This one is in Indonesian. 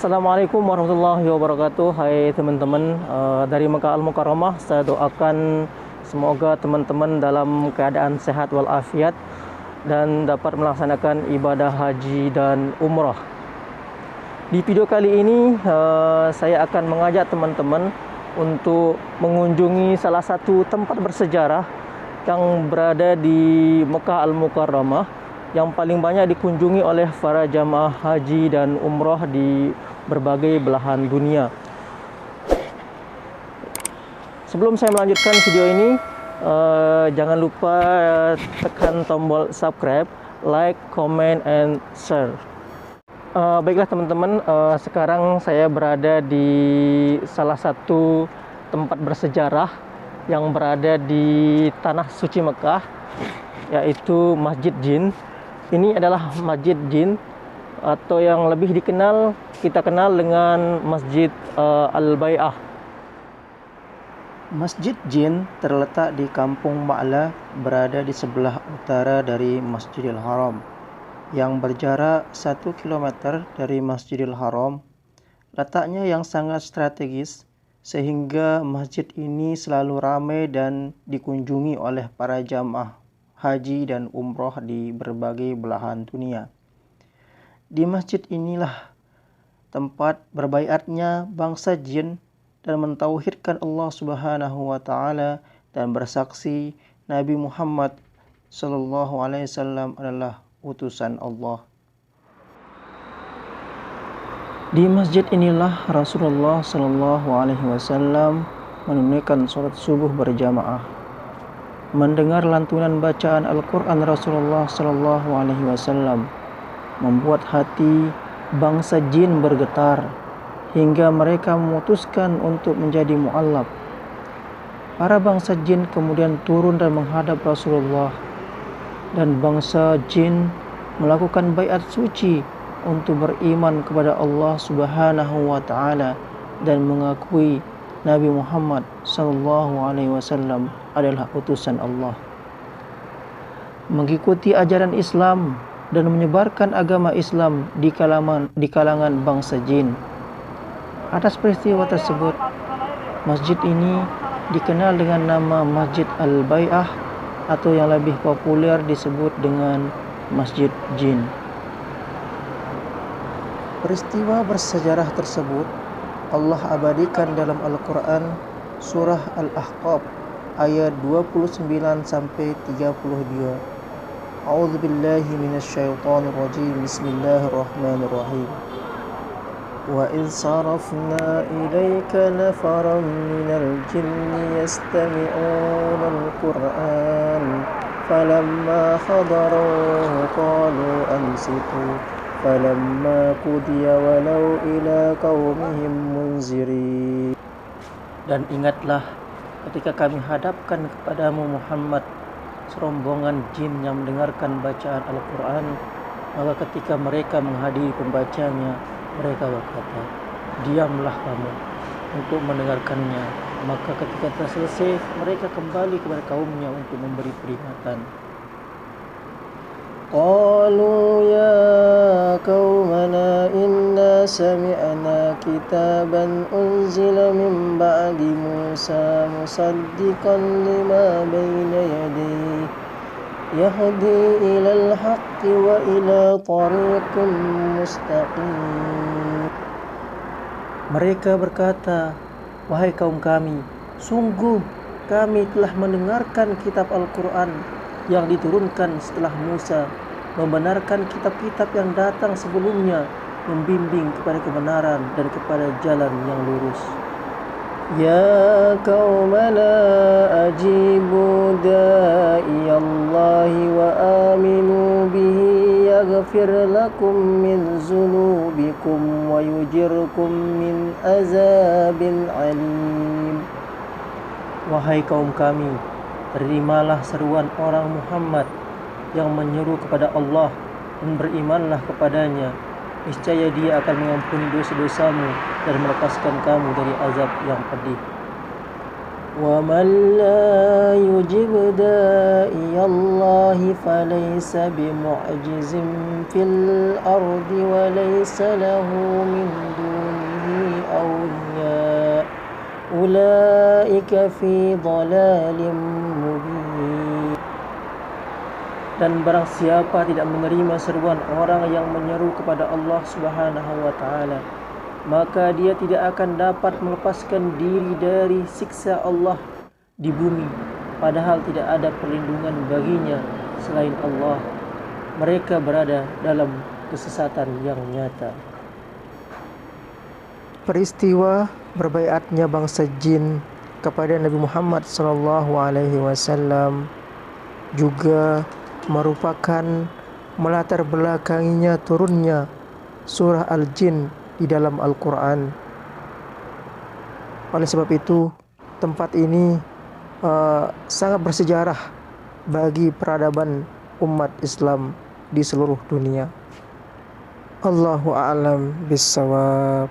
Assalamualaikum warahmatullahi wabarakatuh. Hai teman-teman dari Mekah Al-Mukarramah. Saya doakan semoga teman-teman dalam keadaan sehat walafiat dan dapat melaksanakan ibadah haji dan umrah. Di video kali ini saya akan mengajak teman-teman untuk mengunjungi salah satu tempat bersejarah yang berada di Mekah Al-Mukarramah, yang paling banyak dikunjungi oleh para jamaah haji dan umrah di berbagai belahan dunia. Sebelum saya melanjutkan video ini, jangan lupa tekan tombol subscribe, like, comment, and share. Baiklah teman-teman, sekarang saya berada di salah satu tempat bersejarah yang berada di Tanah Suci Mekah, yaitu Masjid Jin. Ini adalah Masjid Jin, atau yang lebih kita kenal dengan Masjid Al-Bai'ah. Masjid Jin terletak di Kampung Ma'la, berada di sebelah utara dari Masjidil Haram, yang berjarak 1 km dari Masjidil Haram. Letaknya yang sangat strategis, sehingga masjid ini selalu ramai dan dikunjungi oleh para jamaah haji dan umroh di berbagai belahan dunia. Di masjid inilah tempat berbaiatnya bangsa jin dan mentauhidkan Allah Subhanahu wa taala dan bersaksi Nabi Muhammad sallallahu alaihi wasallam adalah utusan Allah. Di masjid inilah Rasulullah sallallahu alaihi wasallam menunaikan salat subuh berjamaah. Mendengar lantunan bacaan Al-Quran Rasulullah sallallahu alaihi wasallam membuat hati bangsa jin bergetar hingga mereka memutuskan untuk menjadi mu'allaf. Para bangsa jin kemudian turun dan menghadap Rasulullah, dan bangsa jin melakukan baiat suci untuk beriman kepada Allah Subhanahu wa taala dan mengakui Nabi Muhammad sallallahu alaihi wasallam adalah utusan Allah. Mengikuti ajaran Islam dan menyebarkan agama Islam di kalangan bangsa jin. Atas peristiwa tersebut, masjid ini dikenal dengan nama Masjid Al-Bai'ah, atau yang lebih populer disebut dengan Masjid Jin. Peristiwa bersejarah tersebut Allah abadikan dalam Al-Quran surah Al-Ahqaf ayat 29 sampai 32. A'udzu billahi minasyaitonir rajim. Bismillahirrahmanirrahim. Wa idh sarafna ilaika nafaran minal jinni yastami'una al-Qur'an falamma hadaruhu qalu ansitu falamma qudiya walau ila qaumihim munzirin. Dan ingatlah ketika kami hadapkan kepadamu Muhammad serombongan jin yang mendengarkan bacaan Al-Quran, maka ketika mereka menghadiri pembacanya, mereka berkata, diamlah kamu untuk mendengarkannya. Maka ketika telah selesai, mereka kembali kepada kaumnya untuk memberi peringatan. Qalu ya qaumana inna sami'na kitaban unzila min ba'di Musa musaddiqan lima bayna yadayhi yahdi ilal haqqi wa ila tariqin mustaqim. Mereka berkata, wahai kaum kami, sungguh kami telah mendengarkan kitab Al-Quran yang diturunkan setelah Musa, membenarkan kitab-kitab yang datang sebelumnya, membimbing kepada kebenaran dan kepada jalan yang lurus. Ya qaumana ajibu da'iyallahi wa aminu bihi yaghfir lakum min zunubikum wa yujirkum min azabin alim. Wahai kaum kami, terimalah seruan orang Muhammad yang menyeru kepada Allah dan berimanlah kepadanya. Niscaya dia akan mengampuni dosa-dosamu dan melepaskan kamu dari azab yang pedih. ومن لا يجب داعي الله فليس بمعجز في الأرض وليس له من دونه أولياء أولئك في ضلال مبين. Dan barang siapa tidak menerima seruan orang yang menyeru kepada Allah Subhanahu wa taala, maka dia tidak akan dapat melepaskan diri dari siksa Allah di bumi, padahal tidak ada perlindungan baginya selain Allah. Mereka berada dalam kesesatan yang nyata. Peristiwa berbaiatnya bangsa jin kepada Nabi Muhammad SAW juga merupakan melatar belakanginya turunnya surah Al-Jin di dalam Al-Quran. Oleh sebab itu, tempat ini sangat bersejarah bagi peradaban umat Islam di seluruh dunia. Allahu a'lam bissawab.